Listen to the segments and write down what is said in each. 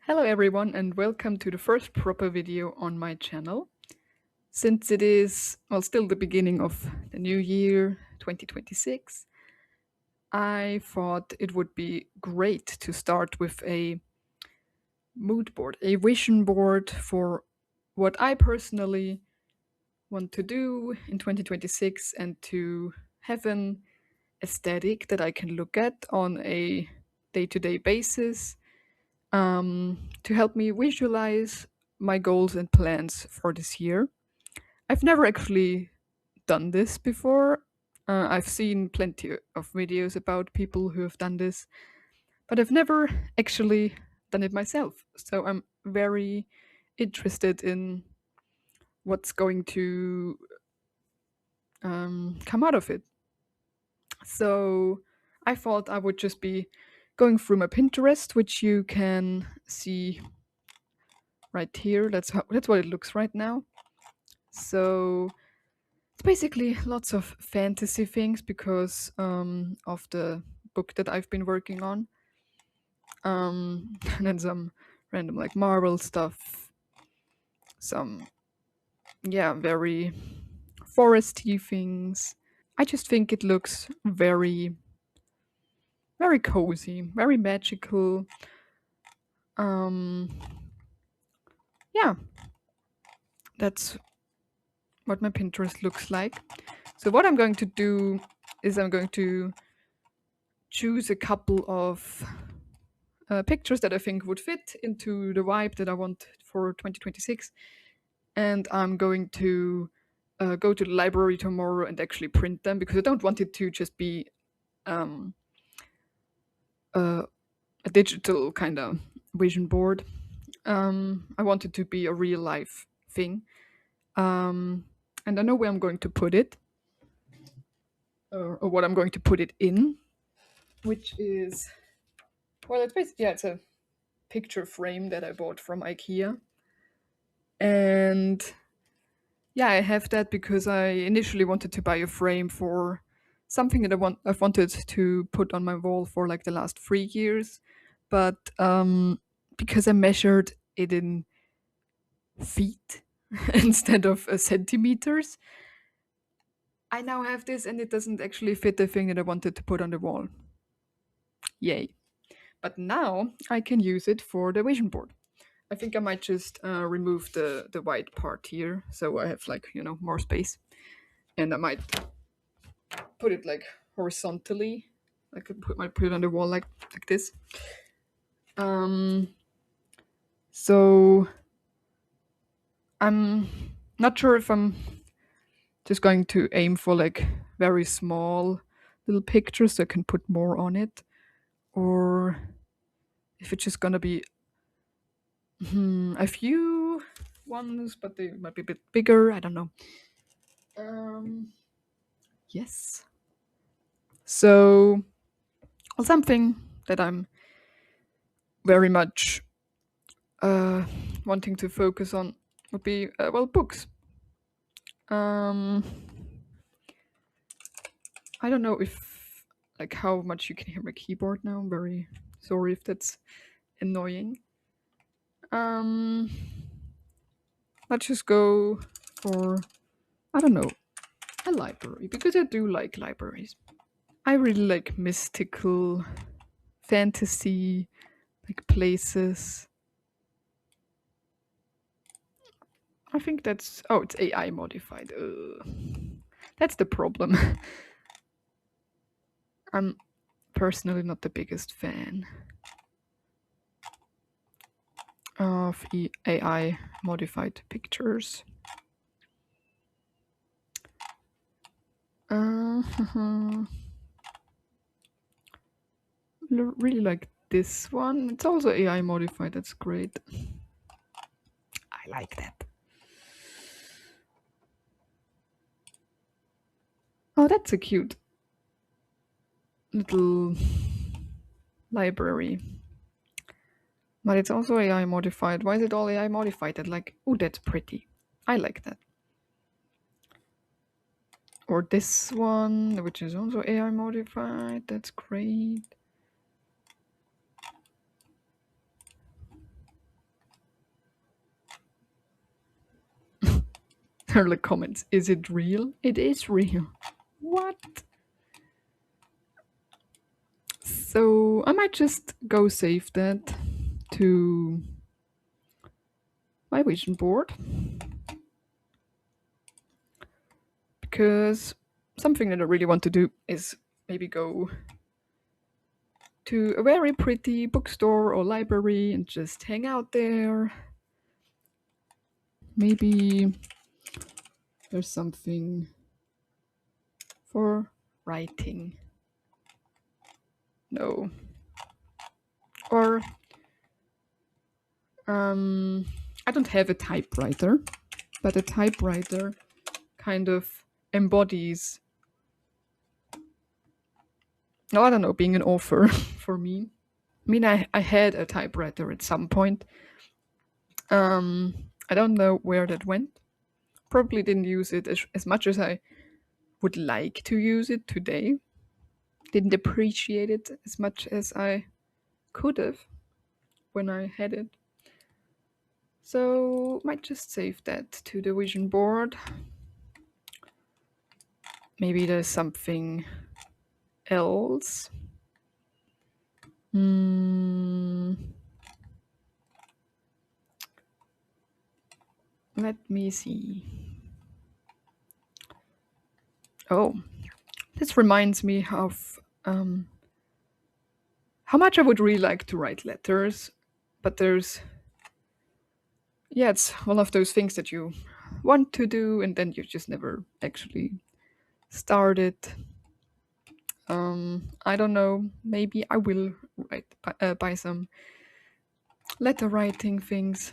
Hello everyone and welcome to the first proper video on my channel. Since it is, well, still the beginning of the new year, 2026, I thought it would be great to start with a mood board, a vision board for what I personally want to do in 2026 and to have an aesthetic that I can look at on a day-to-day basis to help me visualize my goals and plans for this year. I've never actually done this before. I've seen plenty of videos about people who have done this, but I've never actually done it myself. So I'm very interested in what's going to come out of it. So I thought I would just be going through my Pinterest, which you can see right here. That's what it looks right now. So it's basically lots of fantasy things because of the book that I've been working on. And then some random like Marvel stuff, some very foresty things. I just think it looks very cozy, very magical. Um, yeah, that's what my Pinterest looks like. So what I'm going to do is I'm going to choose a couple of pictures that I think would fit into the vibe that I want for 2026, and I'm going to go to the library tomorrow and actually print them because I don't want it to just be um, a digital kind of vision board. I want it to be a real life thing, and I know where I'm going to put it, or what I'm going to put it in, which is, well, it's basically, it's a picture frame that I bought from IKEA. And yeah, I have that because I initially wanted to buy a frame for something that I've wanted to put on my wall for like the last 3 years, but because I measured it in feet instead of centimeters, I now have this and it doesn't actually fit the thing that I wanted to put on the wall. Yay! But now I can use it for the vision board. I think I might just remove the white part here, so I have like more space, and I might put it like horizontally. I could might put it on the wall like this. Um, so I'm not sure if I'm just going to aim for like very small little pictures so I can put more on it, or if it's just gonna be a few ones, but they might be a bit bigger. I don't know. Um, yes. So something that I'm very much uh, wanting to focus on would be books. Um, I don't know if like how much you can hear my keyboard now. I'm very sorry if that's annoying. Um, let's just go for, I don't know, a library because I do like libraries. I really like mystical fantasy like places. I think that's, oh, it's AI modified. That's the problem. I'm personally not the biggest fan of AI modified pictures. Uh, really like this one. It's also AI modified. That's great. I like that. Oh, that's a cute little library. But it's also AI modified. Why is it all AI modified? And like, oh, that's pretty. I like that. Or this one, which is also AI modified. That's great. Early comments. Is it real? It is real. What? So I might just go save that to my vision board, because something that I really want to do is maybe go to a very pretty bookstore or library and just hang out there. Maybe there's something for writing. No. Or I don't have a typewriter, but a typewriter kind of embodies, no, I don't know, being an author for me. I mean, I had a typewriter at some point. I don't know where that went. Probably didn't use it as much as I would like to use it today. Didn't appreciate it as much as I could have when I had it. So might just save that to the vision board. Maybe there's something else. Let me see. Oh, this reminds me of how much I would really like to write letters, but there's, yeah, it's one of those things that you want to do and then you just never actually start it. I don't know, maybe I will buy some letter writing things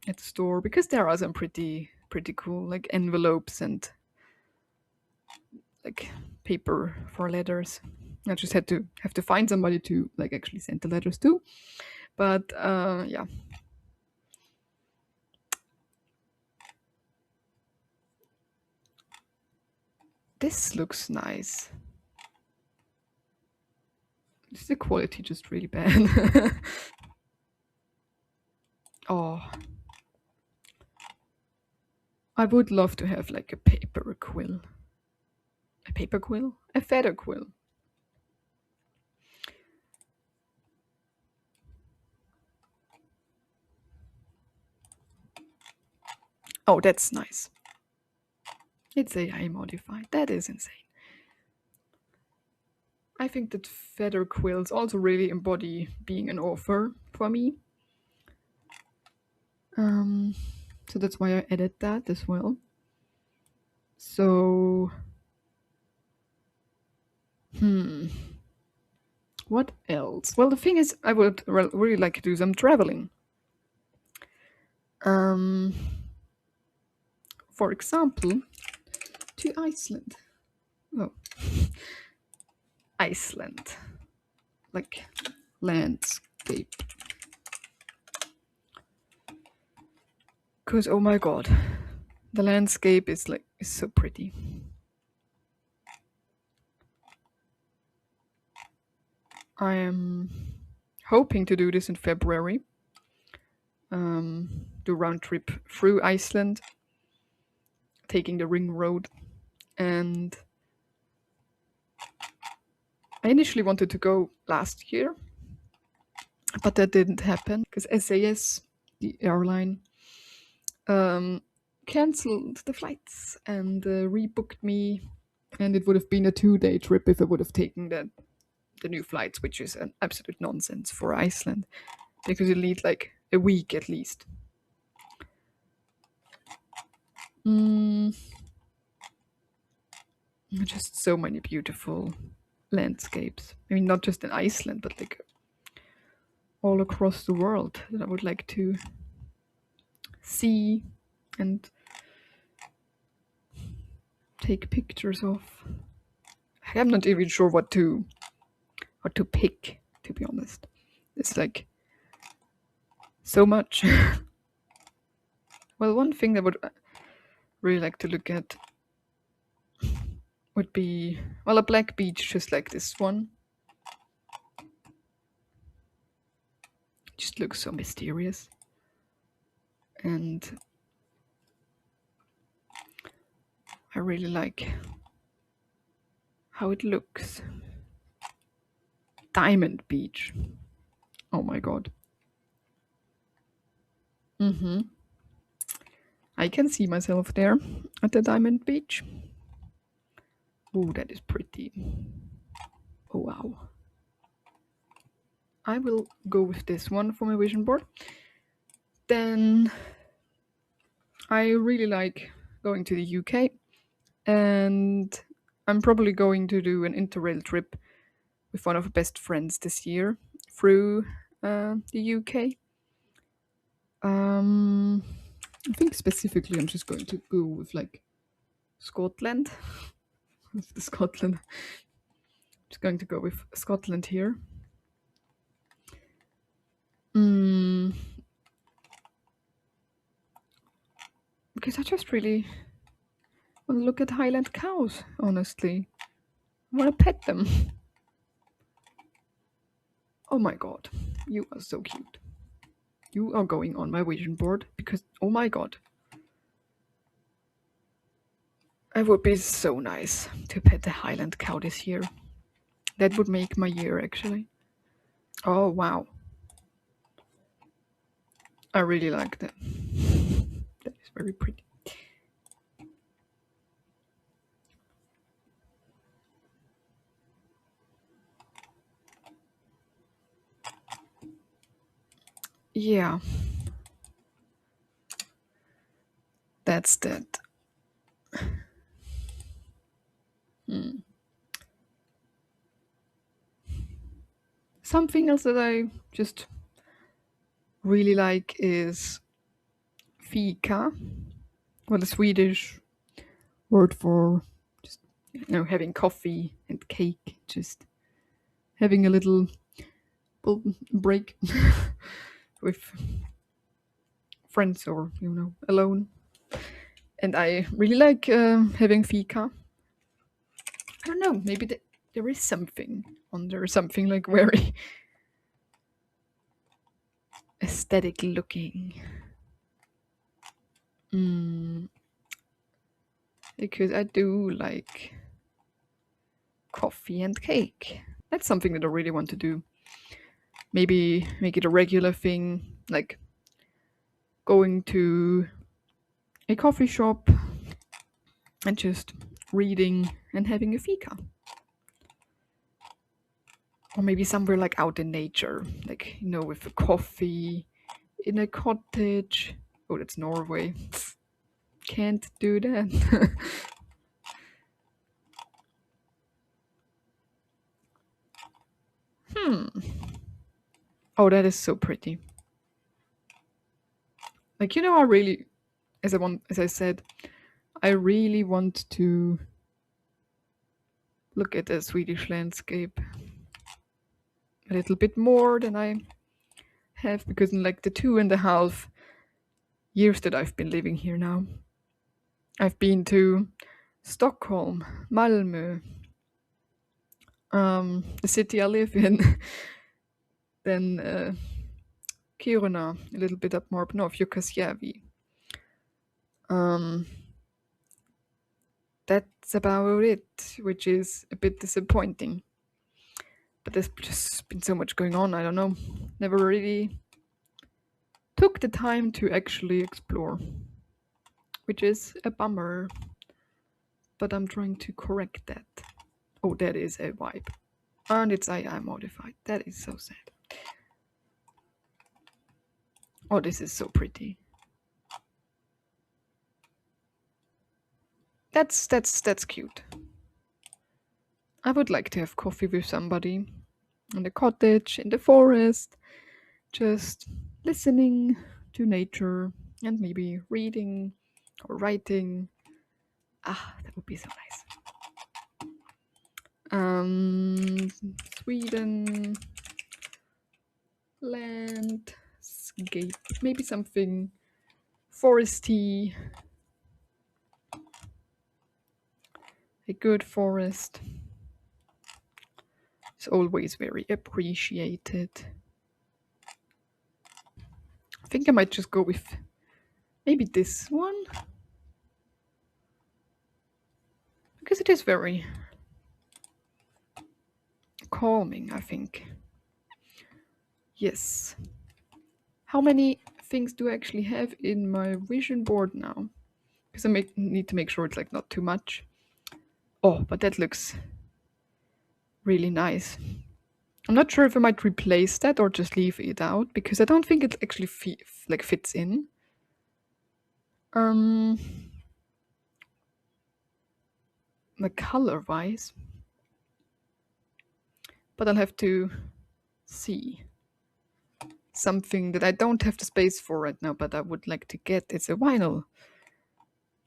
at the store, because there are some pretty cool, like envelopes and like paper for letters. I just have to find somebody to like actually send the letters to. But yeah. This looks nice. Is the quality just really bad? Oh. I would love to have like a paper quill. A paper quill? A feather quill. Oh, that's nice. It's AI modified. That is insane. I think that feather quills also really embody being an author for me. So that's why I added that as well. So, what else? Well, the thing is, I would really like to do some traveling. For example, to Iceland. Oh, Iceland, like landscape. Because oh my god, the landscape is so pretty. I am hoping to do this in February. Do round trip through Iceland, taking the ring road, and I initially wanted to go last year, but that didn't happen because SAS, the airline, cancelled the flights and rebooked me, and it would have been a 2-day trip if I would have taken the new flights, which is an absolute nonsense for Iceland because you need like a week at least. Just so many beautiful landscapes. I mean, not just in Iceland, but like all across the world that I would like to see and take pictures of. I'm not even sure what to pick, to be honest. It's like so much. Well, one thing I would really like to look at would be, well, a black beach just like this one. Just looks so mysterious. And I really like how it looks. Diamond Beach. Oh my god. I can see myself there at the Diamond Beach. Oh, that is pretty. Oh wow. I will go with this one for my vision board. Then I really like going to the UK, and I'm probably going to do an interrail trip with one of my best friends this year through the UK. I think specifically I'm just going to go with like Scotland. With the Scotland. Just going to go with Scotland here. Because I just really want to look at Highland cows, honestly. I want to pet them. Oh my god, you are so cute. You are going on my vision board because, oh my god. It would be so nice to pet the Highland cow this year. That would make my year, actually. Oh, wow. I really like that. That is very pretty. Yeah. That's that. Something else that I just really like is fika. Well, the Swedish word for just, having coffee and cake, just having a little break with friends or, alone. And I really like having fika. I don't know, maybe there is something under something like very aesthetic looking. Because I do like coffee and cake. That's something that I really want to do. Maybe make it a regular thing, like going to a coffee shop and just reading and having a fika. Or maybe somewhere like out in nature, like, with a coffee in a cottage. Oh, that's Norway. Can't do that. Oh, that is so pretty. Like, I really, as I said, I really want to look at the Swedish landscape a little bit more than I have, because in like the 2.5 years that I've been living here now, I've been to Stockholm, Malmö, the city I live in, then Kiruna, a little bit up more up north, Jukkasjärvi. That's about it, which is a bit disappointing. But there's just been so much going on, I don't know. Never really took the time to actually explore, which is a bummer. But I'm trying to correct that. Oh, that is a vibe. And it's AI modified. That is so sad. Oh, this is so pretty. That's cute. I would like to have coffee with somebody in the cottage, in the forest, just listening to nature and maybe reading or writing. Ah, that would be so nice. Sweden landscape, maybe something foresty, a good forest. It's always very appreciated. I think I might just go with maybe this one. because it is very calming, I think. Yes. How many things do I actually have in my vision board now? Because I need to make sure it's like not too much. Oh, but that looks really nice. I'm not sure if I might replace that or just leave it out because I don't think it actually fits in. The color wise, but I'll have to see. Something that I don't have the space for right now, but I would like to get. It's a vinyl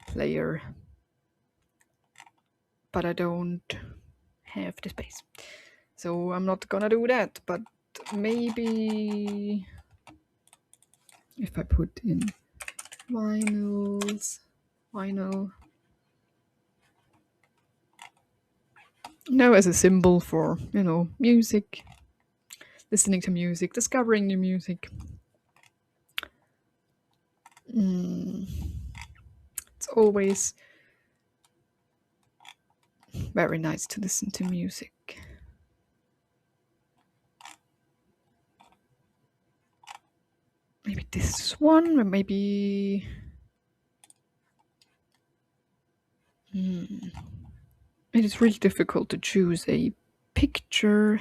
player, but I don't have the space, so I'm not gonna do that. But maybe if I put in vinyl, as a symbol for, music, listening to music, discovering new music. It's always very nice to listen to music. Maybe this one, or maybe... It is really difficult to choose a picture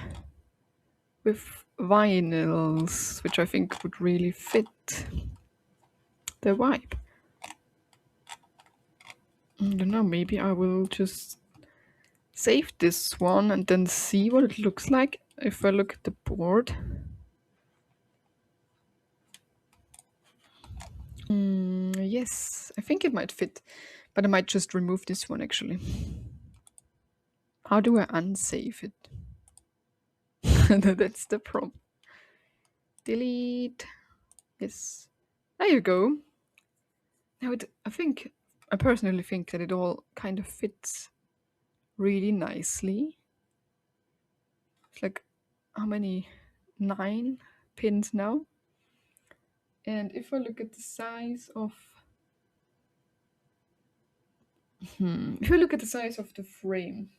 with vinyls, which I think would really fit the vibe. I don't know, maybe I will just save this one and then see what it looks like if I look at the board. Yes, I think it might fit, but I might just remove this one actually. How do I unsave it? That's the problem. Delete. Yes. There you go. Now I personally think that it all kind of fits really nicely. It's like, how many? 9 pins now. And if I look at the size of... If I look at the size of the frame,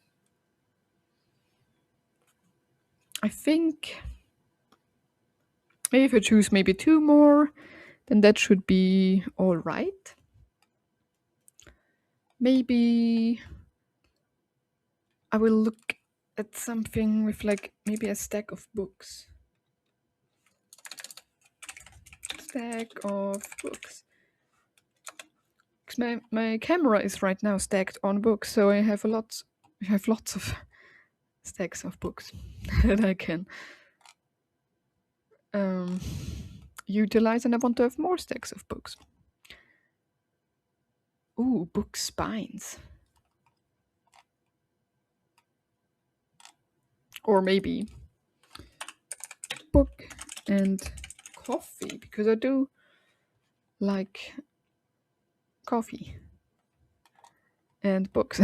I think maybe if I choose maybe 2 more, then that should be all right. Maybe I will look at something with like maybe a stack of books. Stack of books. Because my camera is right now stacked on books, so I have lots of stacks of books that I can utilize, and I want to have more stacks of books. Ooh, book spines. Or maybe book and coffee, because I do like coffee and books.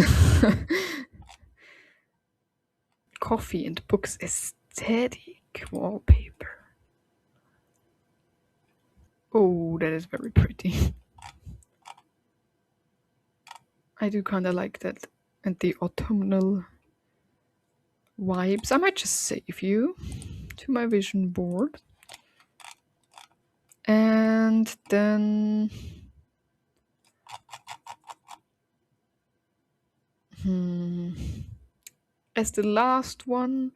Coffee and books aesthetic wallpaper. Oh, that is very pretty. I do kind of like that, and the autumnal vibes. I might just save you to my vision board. And then as the last one,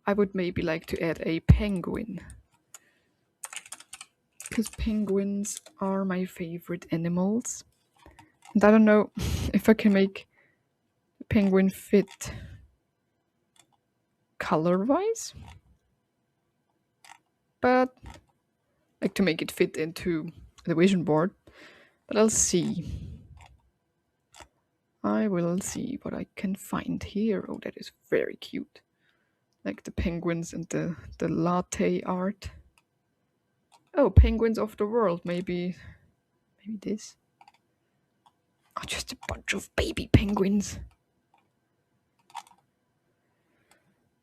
I would maybe like to add a penguin, because penguins are my favorite animals. And I don't know if I can make the penguin fit color-wise, but like to make it fit into the vision board. But I'll see. I will see what I can find here. Oh, that is very cute. Like the penguins and the latte art. Oh, penguins of the world. Maybe this. Oh, just a bunch of baby penguins.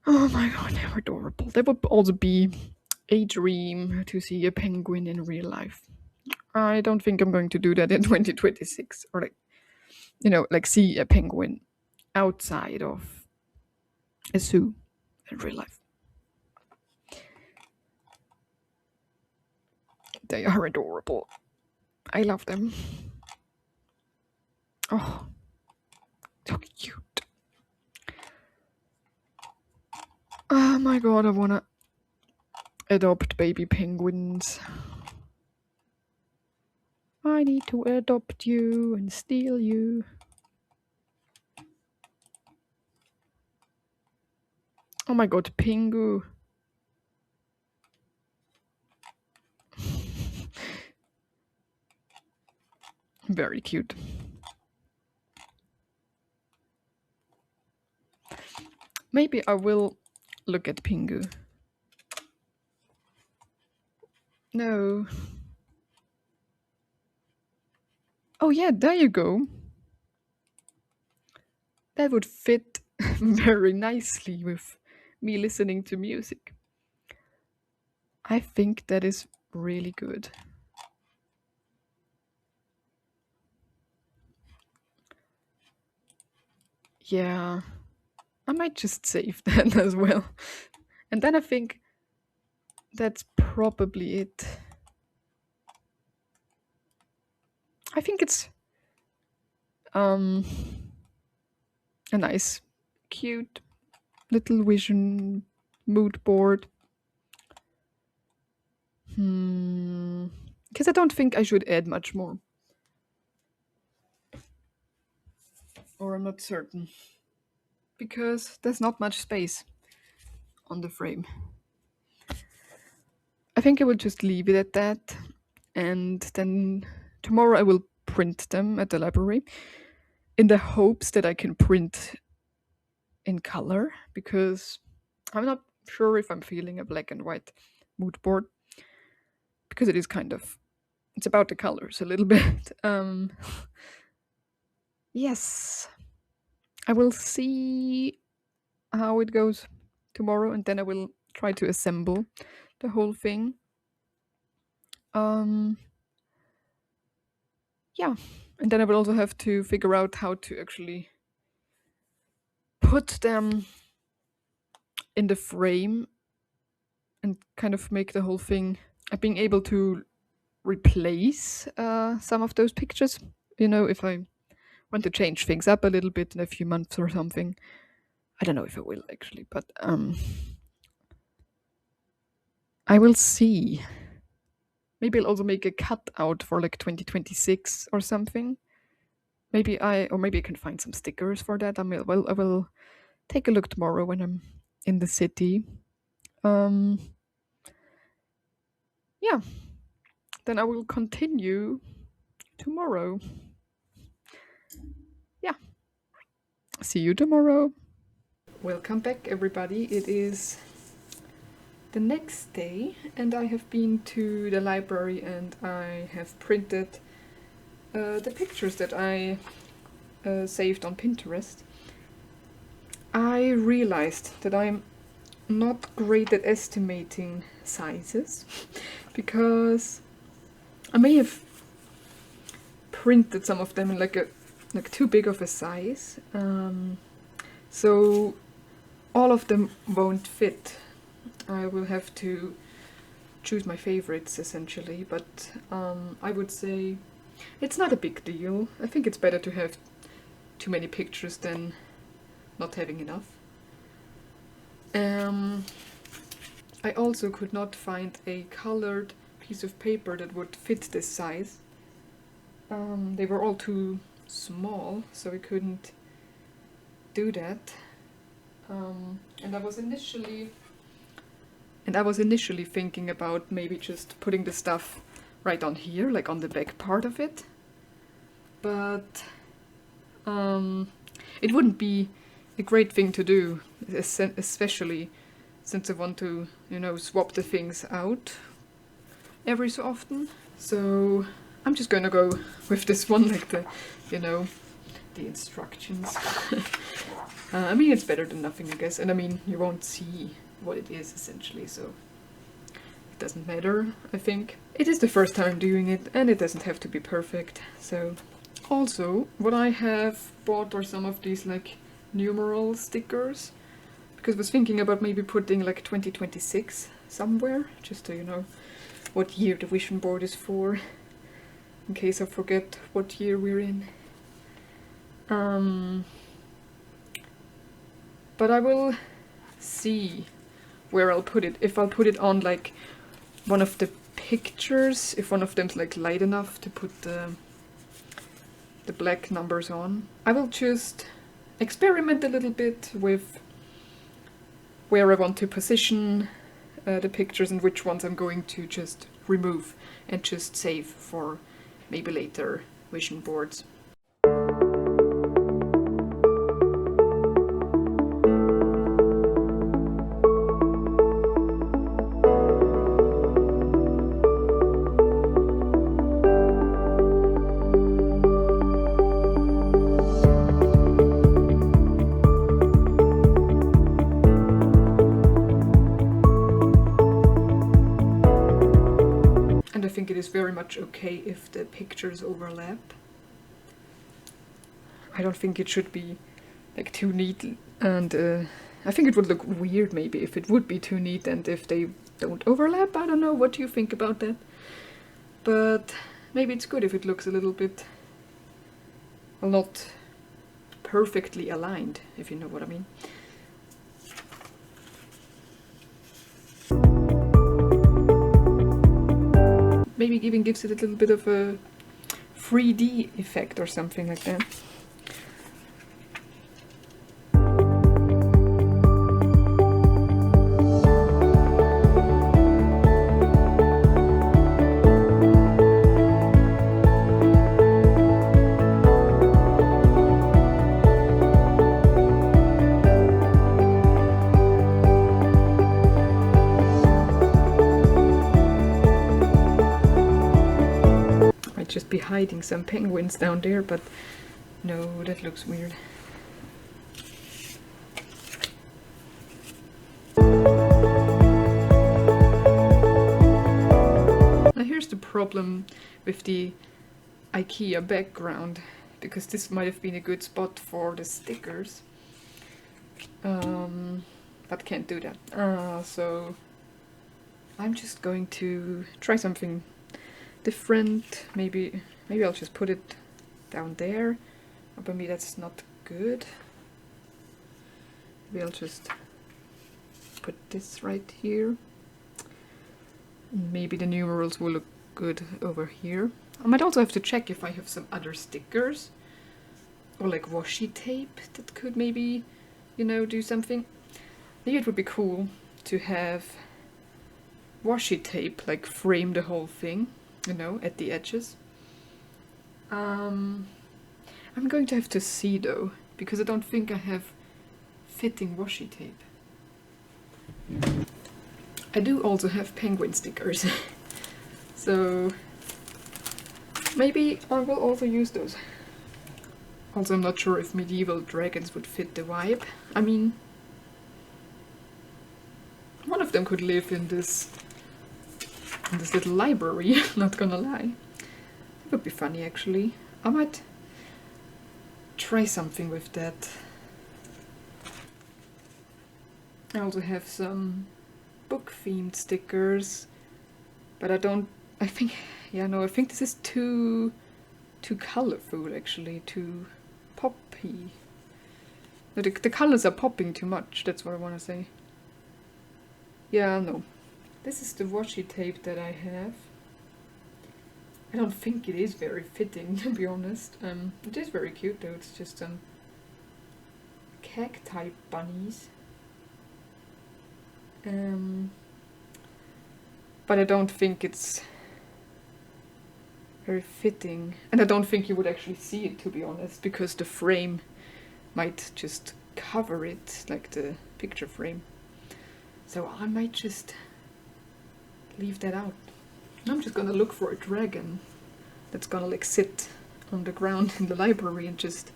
Oh my god, they're adorable. That would also be a dream to see a penguin in real life. I don't think I'm going to do that in 2026, or like see a penguin outside of a zoo in real life. They are adorable. I love them. Oh, so cute. Oh my god, I wanna adopt baby penguins. I need to adopt you and steal you. Oh my god, Pingu. Very cute. Maybe I will look at Pingu. No. Oh yeah, there you go. That would fit very nicely with me listening to music. I think that is really good. Yeah, I might just save that as well. And then I think that's probably it. I think it's a nice, cute little vision mood board. Because I don't think I should add much more. Or I'm not certain. Because there's not much space on the frame. I think I will just leave it at that. And then tomorrow I will print them at the library in the hopes that I can print in color, because I'm not sure if I'm feeling a black and white mood board, because it is kind of, it's about the colors a little bit. Yes, I will see how it goes tomorrow, and then I will try to assemble the whole thing. Yeah, and then I will also have to figure out how to actually put them in the frame and kind of make the whole thing, being able to replace some of those pictures. You know, if I want to change things up a little bit in a few months or something. I don't know if I will actually, but I will see. Maybe I'll also make a cutout for like 2026 or something. Maybe I can find some stickers for that. I will take a look tomorrow when I'm in the city. Yeah, then I will continue tomorrow. Yeah, see you tomorrow. Welcome back, everybody. It is the next day, and I have been to the library and I have printed the pictures that I saved on Pinterest. I realized that I'm not great at estimating sizes because I may have printed some of them in like too big of a size, so all of them won't fit. I will have to choose my favorites essentially, but I would say it's not a big deal. I think it's better to have too many pictures than not having enough. I also could not find a colored piece of paper that would fit this size. They were all too small, so we couldn't do that. And I was initially thinking about maybe just putting the stuff right on here, like on the back part of it. But it wouldn't be a great thing to do, especially since I want to, swap the things out every so often. So I'm just gonna go with this one, like the instructions. I mean, it's better than nothing, I guess. And I mean, you won't see what it is essentially, so it doesn't matter, I think. It is the first time doing it, and it doesn't have to be perfect. So also, what I have bought are some of these like numeral stickers, because I was thinking about maybe putting like 2026 somewhere, just to, you know, what year the vision board is for, in case I forget what year we're in. But I will see where I'll put it. If I'll put it on like one of the pictures, if one of them's like light enough to put the black numbers on. I will just experiment a little bit with where I want to position the pictures and which ones I'm going to just remove and just save for maybe later vision boards. I think it is very much okay if the pictures overlap. I don't think it should be like too neat, and I think it would look weird maybe if it would be too neat and if they don't overlap. I don't know, what do you think about that? But maybe it's good if it looks a little bit, well, not perfectly aligned, if you know what I mean. Maybe even gives it a little bit of a 3D effect or something like that. Just be hiding some penguins down there, but no, that looks weird. Now here's the problem with the IKEA background, because this might have been a good spot for the stickers, but can't do that. So I'm just going to try something different. Maybe I'll just put it down there. Or maybe that's not good. Maybe I'll just put this right here. Maybe the numerals will look good over here. I might also have to check if I have some other stickers or like washi tape that could maybe, you know, do something. Maybe it would be cool to have washi tape like frame the whole thing, you know, at the edges. I'm going to have to see though, because I don't think I have fitting washi tape. I do also have penguin stickers, so maybe I will also use those. Also, I'm not sure if medieval dragons would fit the vibe. I mean, one of them could live in this little library, not gonna lie. It would be funny actually. I might try something with that. I also have some book themed stickers, but I think this is too colorful actually, too poppy. The colors are popping too much, that's what I want to say. Yeah, no. This is the washi tape that I have. I don't think it is very fitting, to be honest. It is very cute though, it's just some cacti bunnies. But I don't think it's very fitting. And I don't think you would actually see it, to be honest, because the frame might just cover it, like the picture frame. So I might just leave that out. I'm just gonna look for a dragon that's gonna like sit on the ground in the library and just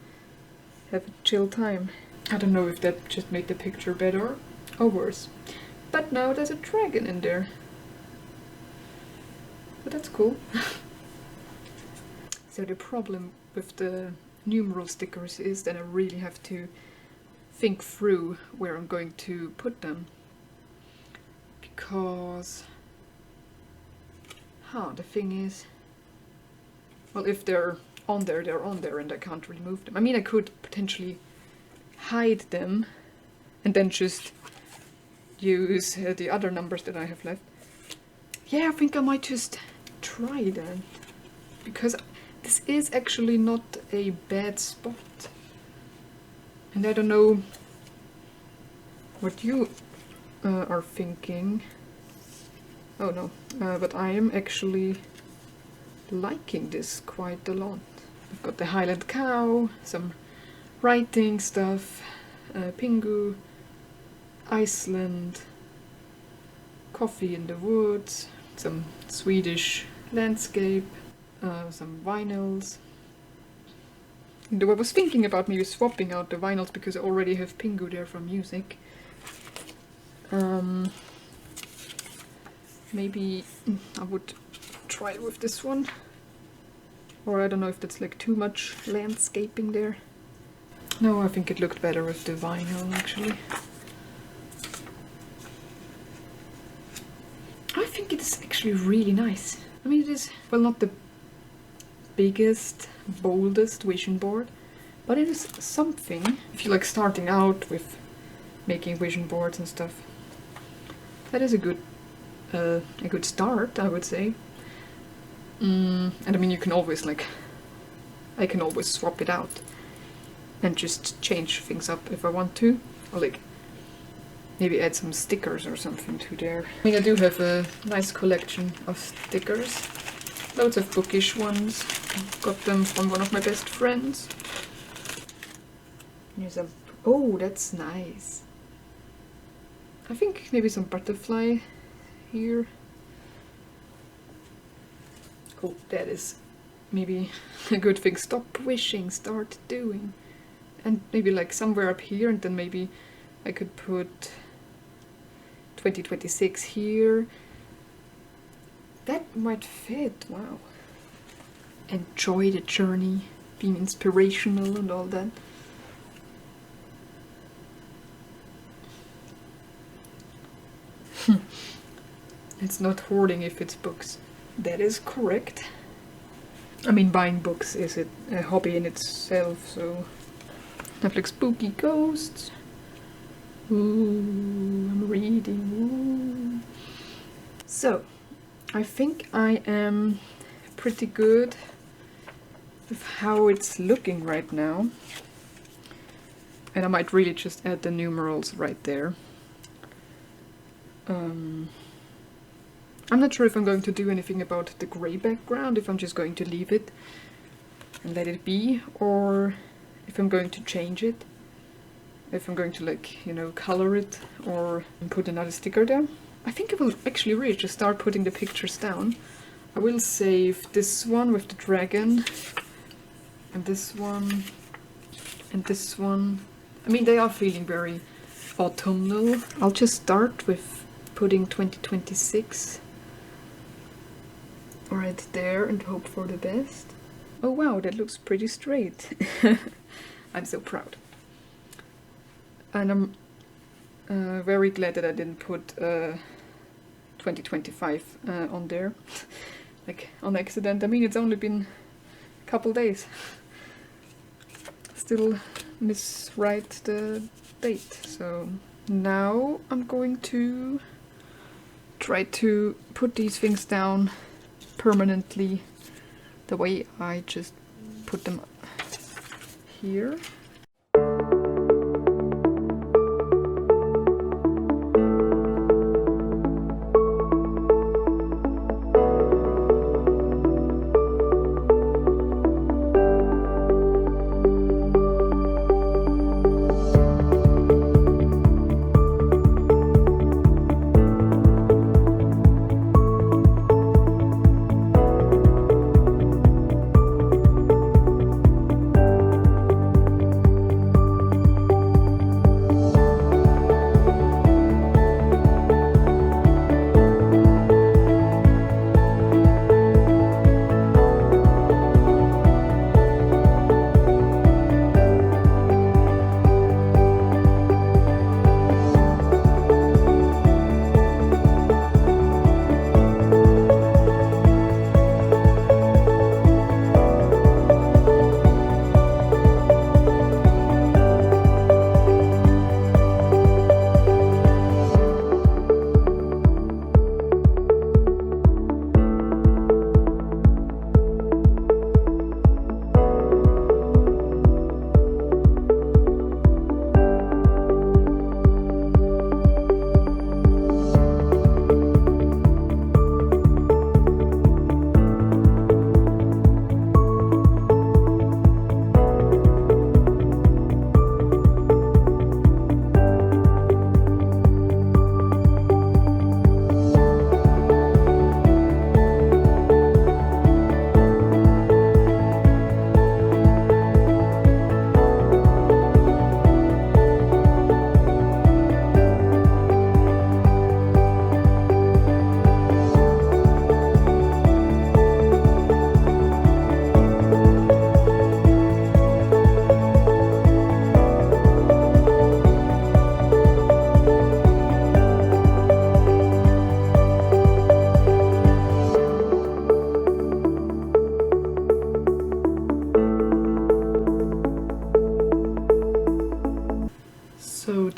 have a chill time. I don't know if that just made the picture better or worse. But now there's a dragon in there. But that's cool. So the problem with the numeral stickers is that I really have to think through where I'm going to put them. Because the thing is, well, if they're on there, they're on there and I can't remove them. I mean, I could potentially hide them and then just use the other numbers that I have left. Yeah, I think I might just try that, because this is actually not a bad spot. And I don't know what you are thinking. Oh no, but I am actually liking this quite a lot. I've got the Highland Cow, some writing stuff, Pingu, Iceland, coffee in the woods, some Swedish landscape, some vinyls. Though I was thinking about maybe swapping out the vinyls because I already have Pingu there for music. Maybe I would try with this one. Or I don't know if that's like too much landscaping there. No, I think it looked better with the vinyl actually. I think it's actually really nice. I mean, it is, well, not the biggest, boldest vision board, but it is something. If you like starting out with making vision boards and stuff, that is a good start, I would say. And I mean, you can always I can always swap it out and just change things up if I want to, or like maybe add some stickers or something to there. I mean, I do have a nice collection of stickers, loads of bookish ones. Got them from one of my best friends. Here's a, oh, that's nice. I think maybe some butterfly here. Oh, that is maybe a good thing. Stop wishing, start doing. And maybe like somewhere up here, and then maybe I could put 2026 here. That might fit, wow. Enjoy the journey, being inspirational and all that. It's not hoarding if it's books. That is correct. I mean, buying books is a hobby in itself, so... I have like spooky ghosts. Ooh, I'm reading. Ooh. So, I think I am pretty good with how it's looking right now. And I might really just add the numerals right there. I'm not sure if I'm going to do anything about the grey background, if I'm just going to leave it and let it be, or if I'm going to change it, if I'm going to like, you know, color it or put another sticker there. I think I will actually really just start putting the pictures down. I will save this one with the dragon, and this one, and this one. I mean, they are feeling very autumnal. I'll just start with putting 2026 right there and hope for the best. Oh wow, that looks pretty straight. I'm so proud. And I'm very glad that I didn't put 2025 on there, like on accident. I mean, it's only been a couple days. Still miswrite the date. So now I'm going to try to put these things down permanently the way I just put them here.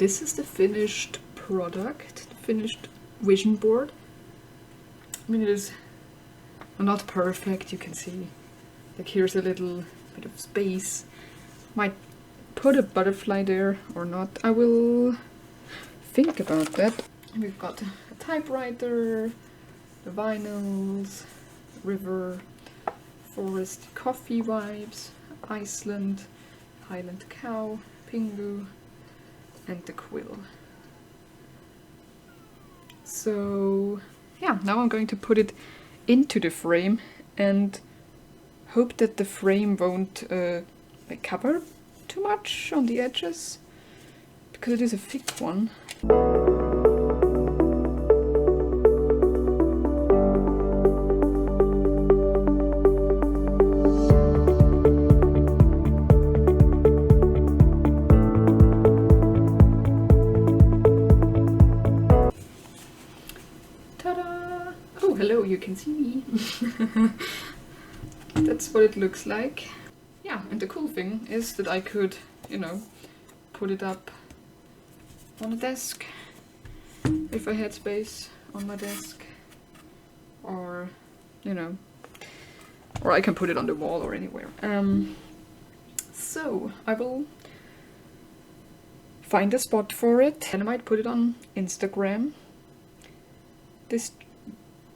this is the finished product, the finished vision board. I mean, it is not perfect, you can see. Like, here's a little bit of space. Might put a butterfly there or not. I will think about that. We've got a typewriter, the vinyls, river, forest, coffee vibes, Iceland, Highland cow, Pingu, and the quill. So yeah, now I'm going to put it into the frame and hope that the frame won't cover too much on the edges, because it is a thick one. Ta-da! Oh, hello, you can see me. That's what it looks like. Yeah, and the cool thing is that I could, you know, put it up on a desk if I had space on my desk, or, you know, or I can put it on the wall or anywhere. So I will find a spot for it, and I might put it on Instagram. This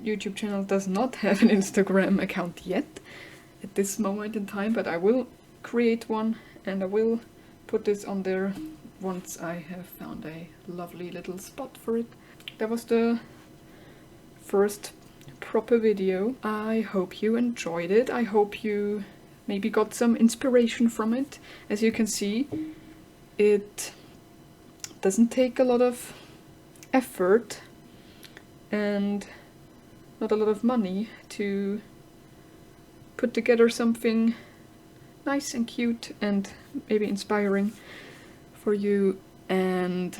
YouTube channel does not have an Instagram account yet at this moment in time, but I will create one and I will put this on there once I have found a lovely little spot for it. That was the first proper video. I hope you enjoyed it. I hope you maybe got some inspiration from it. As you can see, it doesn't take a lot of effort and not a lot of money to put together something nice and cute and maybe inspiring for you. And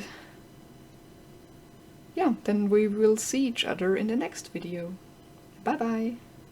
yeah, then we will see each other in the next video. Bye bye!